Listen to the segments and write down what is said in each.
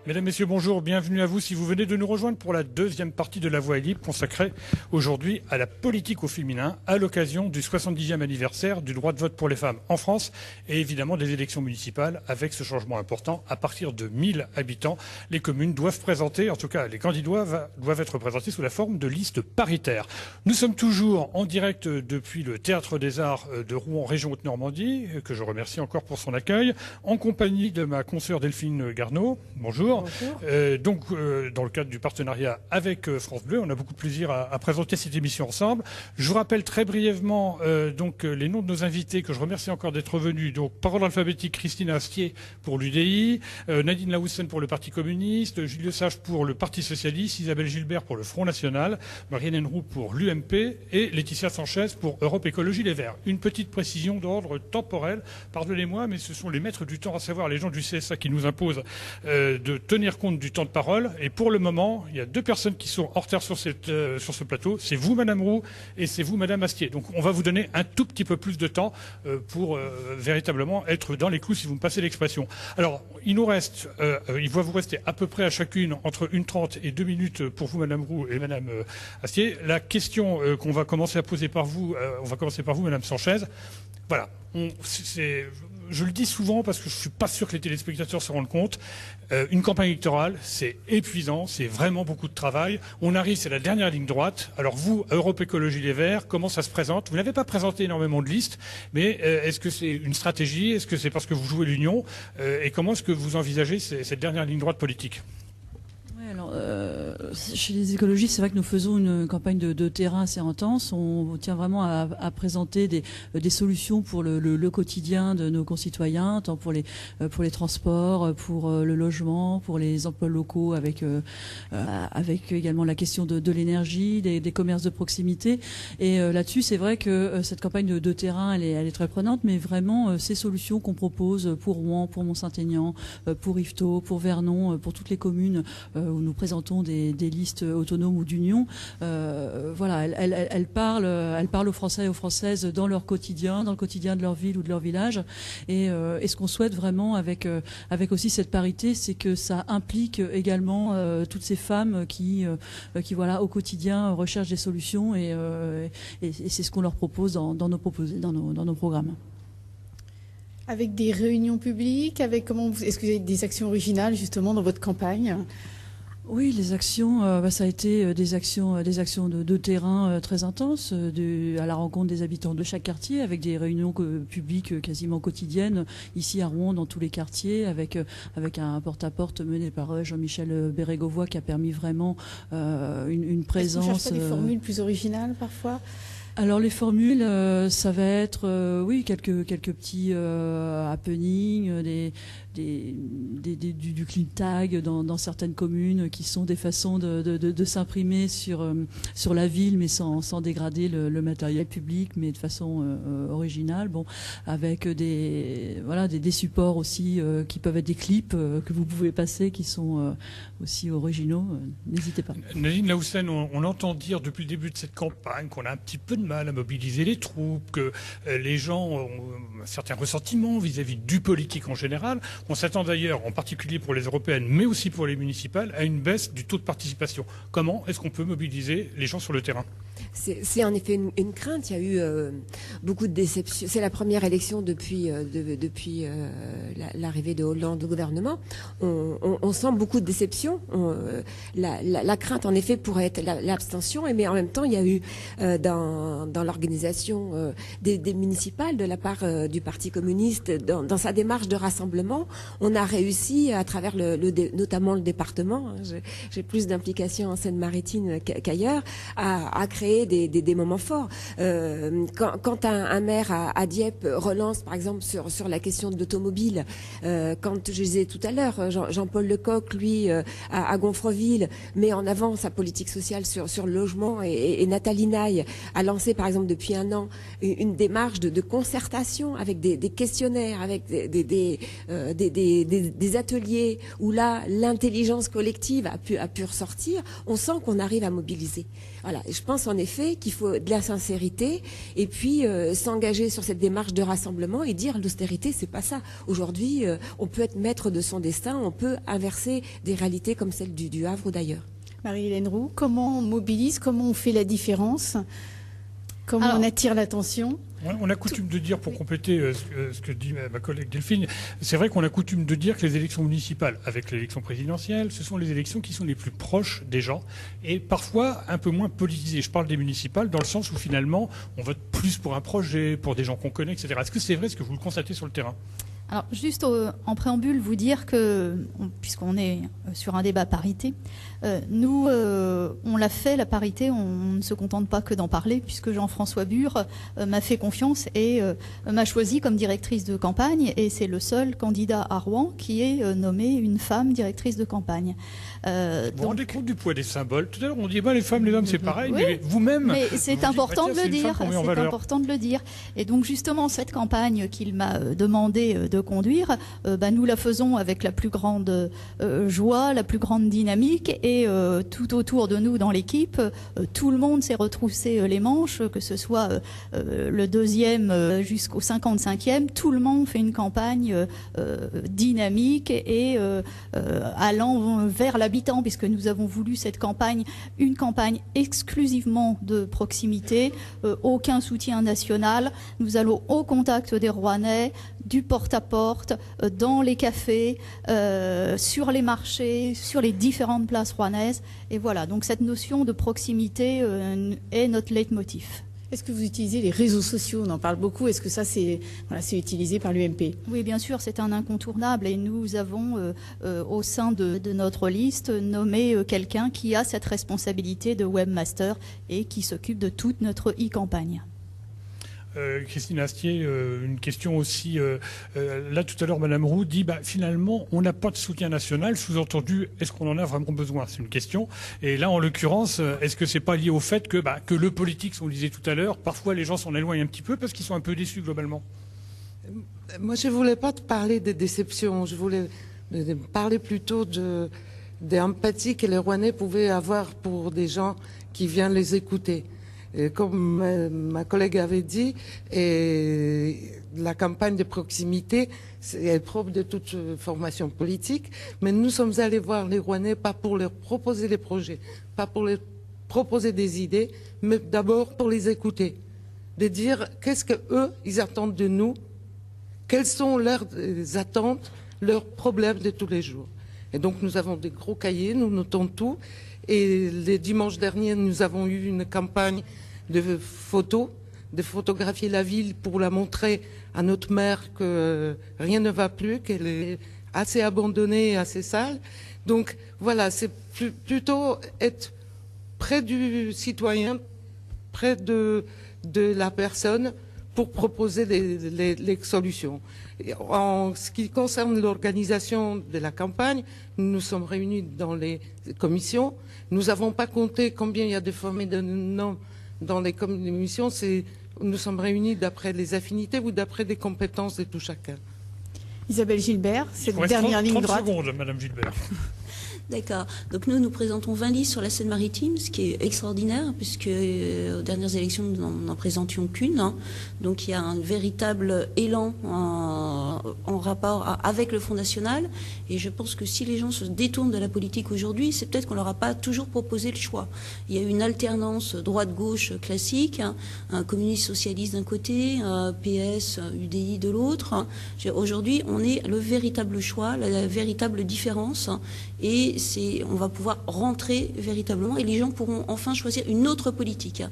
Mesdames, Messieurs, bonjour, bienvenue à vous si vous venez de nous rejoindre pour la deuxième partie de La Voix est libre consacrée aujourd'hui à la politique au féminin à l'occasion du 70e anniversaire du droit de vote pour les femmes en France et évidemment des élections municipales avec ce changement important. À partir de 1000 habitants, les communes doivent présenter, en tout cas les candidats doivent être présentés sous la forme de listes paritaires. Nous sommes toujours en direct depuis le Théâtre des Arts de Rouen, région Haute-Normandie, que je remercie encore pour son accueil, en compagnie de ma consoeur Delphine Garneau. Bonjour. Dans le cadre du partenariat avec France Bleu, on a beaucoup de plaisir à présenter cette émission ensemble. Je vous rappelle très brièvement les noms de nos invités que je remercie encore d'être venus. Donc, par ordre alphabétique, Christine Astier pour l'UDI, Nadine Laoussen pour le Parti communiste, Jules Sage pour le Parti socialiste, Isabelle Gilbert pour le Front national, Marianne Henroux pour l'UMP et Laetitia Sanchez pour Europe Écologie Les Verts. Une petite précision d'ordre temporel. Pardonnez-moi, mais ce sont les maîtres du temps, à savoir les gens du CSA qui nous imposent de tenir compte du temps de parole. Et pour le moment, il y a deux personnes qui sont en retard sur ce plateau. C'est vous, Madame Roux, et c'est vous, Madame Astier. Donc on va vous donner un tout petit peu plus de temps pour véritablement être dans les clous, si vous me passez l'expression. Alors, il va vous rester à peu près à chacune entre 1h30 et 2 minutes pour vous, Madame Roux et Madame Astier. La question qu'on va commencer à poser par vous, on va commencer par vous, Madame Sanchez. Voilà. Je le dis souvent parce que je ne suis pas sûr que les téléspectateurs se rendent compte. Une campagne électorale, c'est épuisant, c'est vraiment beaucoup de travail. On arrive, c'est la dernière ligne droite. Alors vous, Europe Écologie Les Verts, comment ça se présente? Vous n'avez pas présenté énormément de listes, mais est-ce que c'est une stratégie? Est-ce que c'est parce que vous jouez l'union? Et comment est-ce que vous envisagez cette dernière ligne droite politique? Alors, chez les écologistes, c'est vrai que nous faisons une campagne de terrain assez intense. On tient vraiment à présenter des solutions pour le quotidien de nos concitoyens, tant pour les transports, pour le logement, pour les emplois locaux, avec également la question de l'énergie, des commerces de proximité. Et là-dessus, c'est vrai que cette campagne de terrain, elle est très prenante, mais vraiment ces solutions qu'on propose pour Rouen, pour Mont-Saint-Aignan, pour Yvetot, pour Vernon, pour toutes les communes où nous présentons des listes autonomes ou d'union, voilà, elle parle aux Français et aux Françaises dans leur quotidien, dans le quotidien de leur ville ou de leur village. Et ce qu'on souhaite vraiment avec aussi cette parité, c'est que ça implique également toutes ces femmes qui voilà, au quotidien recherchent des solutions et c'est ce qu'on leur propose dans nos programmes. Avec des réunions publiques, est-ce que vous avez des actions originales justement dans votre campagne? Oui, les actions, ça a été des actions de terrain très intenses, à la rencontre des habitants de chaque quartier, avec des réunions publiques quasiment quotidiennes, ici à Rouen, dans tous les quartiers, avec un porte-à-porte mené par Jean-Michel Bérégovoy qui a permis vraiment une présence. Est-ce qu'on cherche pas des formules plus originales parfois? Alors les formules, ça va être quelques petits happenings, du clean tag dans certaines communes qui sont des façons de s'imprimer sur la ville, mais sans dégrader le matériel public, mais de façon originale. Bon, avec des supports aussi qui peuvent être des clips que vous pouvez passer, qui sont aussi originaux. N'hésitez pas. Nadine Laoussen, on entend dire depuis le début de cette campagne qu'on a un petit peu de mal à mobiliser les troupes, que les gens ont un certain ressentiment vis-à-vis du politique en général. On s'attend d'ailleurs, en particulier pour les européennes, mais aussi pour les municipales, à une baisse du taux de participation. Comment est-ce qu'on peut mobiliser les gens sur le terrain? C'est en effet une crainte. Il y a eu beaucoup de déceptions. C'est la première élection depuis l'arrivée de Hollande au gouvernement. On sent beaucoup de déceptions. La crainte, en effet, pourrait être l'abstention. Mais en même temps, il y a eu dans l'organisation des municipales de la part du Parti communiste, dans sa démarche de rassemblement, on a réussi à travers notamment le département. J'ai plus d'implications en Seine-Maritime qu'ailleurs à créer des moments forts. Quand un maire à Dieppe relance, par exemple, sur la question de l'automobile, quand je disais tout à l'heure, Jean-Paul Lecoq, lui, à Gonfreville, met en avant sa politique sociale sur le logement, et Nathalie Naille a lancé, par exemple, depuis un an, une démarche de concertation avec des questionnaires, avec des ateliers où là, l'intelligence collective a pu ressortir. On sent qu'on arrive à mobiliser. Voilà, et je pense en effet qu'il faut de la sincérité et puis s'engager sur cette démarche de rassemblement et dire l'austérité, c'est pas ça. Aujourd'hui, on peut être maître de son destin, on peut inverser des réalités comme celle du Havre ou d'ailleurs. Marie-Hélène Roux, comment on mobilise, comment on fait la différence, comment on attire l'attention? On a coutume de dire, pour compléter ce que dit ma collègue Delphine, c'est vrai qu'on a coutume de dire que les élections municipales, avec l'élection présidentielle, ce sont les élections qui sont les plus proches des gens et parfois un peu moins politisées. Je parle des municipales dans le sens où finalement on vote plus pour un projet, pour des gens qu'on connaît, etc. Est-ce que c'est vrai ce que vous le constatez sur le terrain ? Alors, juste en préambule, vous dire que, puisqu'on est sur un débat parité, nous, on l'a fait, la parité, on ne se contente pas que d'en parler, puisque Jean-François Bure m'a fait confiance et m'a choisi comme directrice de campagne, et c'est le seul candidat à Rouen qui est nommé une femme directrice de campagne. Vous vous rendez compte du poids des symboles? Tout à l'heure, on dit les femmes, les hommes, c'est pareil, oui, mais vous-même... Mais c'est important de le dire, c'est important de le dire. Et donc, justement, cette campagne qu'il m'a demandé de conduire, nous la faisons avec la plus grande joie, la plus grande dynamique, et tout autour de nous dans l'équipe, tout le monde s'est retroussé les manches, que ce soit le 2e jusqu'au 55e, tout le monde fait une campagne dynamique et allant vers l'habitant, puisque nous avons voulu cette campagne, une campagne exclusivement de proximité, aucun soutien national. Nous allons au contact des Rouennais, du porte-à-porte, dans les cafés, sur les marchés, sur les différentes places rouennaises. Et voilà, donc cette notion de proximité est notre leitmotiv. Est-ce que vous utilisez les réseaux sociaux? On en parle beaucoup. Est-ce que ça, c'est utilisé par l'UMP? Oui, bien sûr, c'est un incontournable. Et nous avons, au sein de notre liste, nommé quelqu'un qui a cette responsabilité de webmaster et qui s'occupe de toute notre e-campagne. Christine Astier, une question aussi. Là, tout à l'heure, Madame Roux dit finalement, on n'a pas de soutien national. Sous-entendu, est-ce qu'on en a vraiment besoin? C'est une question. Et là, en l'occurrence, est-ce que c'est pas lié au fait que le politique, on le disait tout à l'heure, parfois les gens s'en éloignent un petit peu parce qu'ils sont un peu déçus globalement? Moi, je voulais pas te parler des déceptions. Je voulais parler plutôt d'empathie que les Rouennais pouvaient avoir pour des gens qui viennent les écouter. Et comme ma collègue avait dit, la campagne de proximité est propre de toute formation politique, mais nous sommes allés voir les Rouennais pas pour leur proposer des projets, pas pour leur proposer des idées, mais d'abord pour les écouter, de dire qu'est-ce que eux ils attendent de nous, quelles sont leurs attentes, leurs problèmes de tous les jours. Et donc nous avons des gros cahiers, nous notons tout. Et le dimanche dernier, nous avons eu une campagne de photos, de photographier la ville pour la montrer à notre maire que rien ne va plus, qu'elle est assez abandonnée, assez sale. Donc voilà, c'est plutôt être près du citoyen, près de la personne pour proposer les solutions. En ce qui concerne l'organisation de la campagne, nous nous sommes réunis dans les commissions. Nous n'avons pas compté combien il y a de femmes et d'hommes dans les commissions. Nous sommes réunis d'après les affinités ou d'après les compétences de tout chacun. Isabelle Gilbert, cette dernière ligne droite. 30 secondes, Madame Gilbert. D'accord. Donc nous présentons 20 listes sur la Seine-Maritime, ce qui est extraordinaire, puisque aux dernières élections, nous n'en présentions qu'une. Hein. Donc il y a un véritable élan en rapport avec le Front National. Et je pense que si les gens se détournent de la politique aujourd'hui, c'est peut-être qu'on leur a pas toujours proposé le choix. Il y a une alternance droite-gauche classique, hein, un communiste socialiste d'un côté, un PS, UDI de l'autre. Hein. Aujourd'hui, on est le véritable choix, la véritable différence. Et on va pouvoir rentrer véritablement et les gens pourront enfin choisir une autre politique.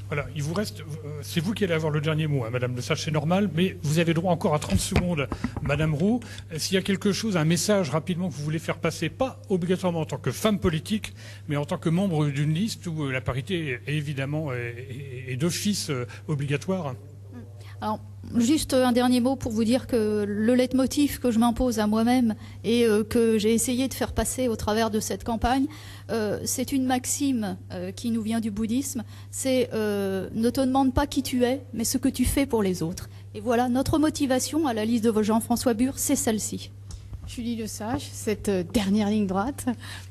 Voilà, il vous reste, c'est vous qui allez avoir le dernier mot, hein, Madame Le Sage, c'est normal, mais vous avez droit encore à 30 secondes, Madame Roux. S'il y a quelque chose, un message rapidement que vous voulez faire passer, pas obligatoirement en tant que femme politique, mais en tant que membre d'une liste où la parité est évidemment est d'office obligatoire. Alors, juste un dernier mot pour vous dire que le leitmotiv que je m'impose à moi-même et que j'ai essayé de faire passer au travers de cette campagne, c'est une maxime qui nous vient du bouddhisme, c'est ne te demande pas qui tu es, mais ce que tu fais pour les autres. Et voilà, notre motivation à la liste de Jean-François Bure, c'est celle-ci. Julie Le Sage, cette dernière ligne droite,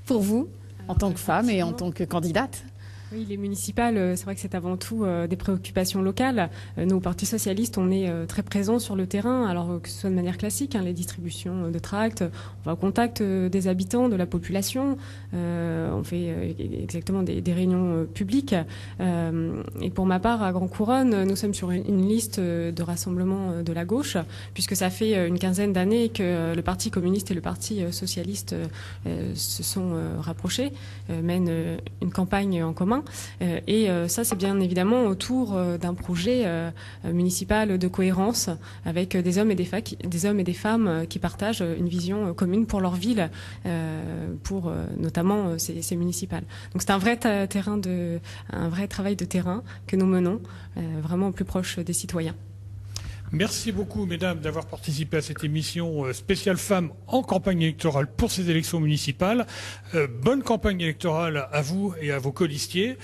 pour vous, en tant que femme et en tant que candidate. Oui, les municipales, c'est vrai que c'est avant tout des préoccupations locales. Nous, au Parti socialiste, on est très présents sur le terrain, alors que ce soit de manière classique, les distributions de tracts, on va au contact des habitants, de la population, on fait exactement des réunions publiques. Et pour ma part, à Grand Couronne, nous sommes sur une liste de rassemblement de la gauche, puisque ça fait une quinzaine d'années que le Parti communiste et le Parti socialiste se sont rapprochés, mènent une campagne en commun. Et ça, c'est bien évidemment autour d'un projet municipal de cohérence avec des hommes et des femmes qui partagent une vision commune pour leur ville, pour notamment ces municipales. Donc c'est un vrai travail de terrain que nous menons, vraiment au plus proche des citoyens. Merci beaucoup, mesdames, d'avoir participé à cette émission spéciale femmes en campagne électorale pour ces élections municipales. Bonne campagne électorale à vous et à vos colistiers.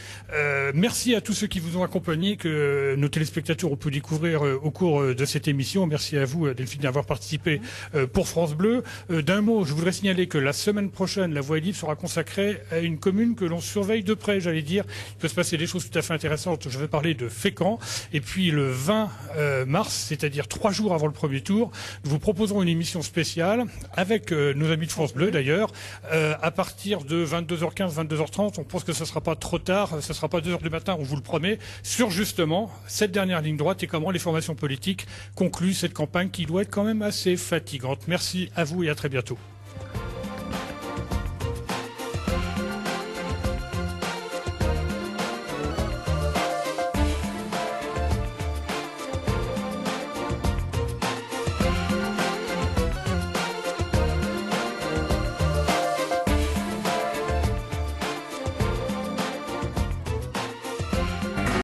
Merci à tous ceux qui vous ont accompagnés, que nos téléspectateurs ont pu découvrir au cours de cette émission. Merci à vous, Delphine, d'avoir participé pour France Bleu. D'un mot, je voudrais signaler que la semaine prochaine, la Voix libre sera consacrée à une commune que l'on surveille de près, j'allais dire. Il peut se passer des choses tout à fait intéressantes. Je vais parler de Fécamp. Et puis le 20 mars, c'est-à-dire 3 jours avant le premier tour, nous vous proposerons une émission spéciale avec nos amis de France Bleu d'ailleurs, à partir de 22h15, 22h30. On pense que ça ne sera pas trop tard, ça ne sera pas 2h du matin, on vous le promet, sur justement cette dernière ligne droite et comment les formations politiques concluent cette campagne qui doit être quand même assez fatigante. Merci à vous et à très bientôt.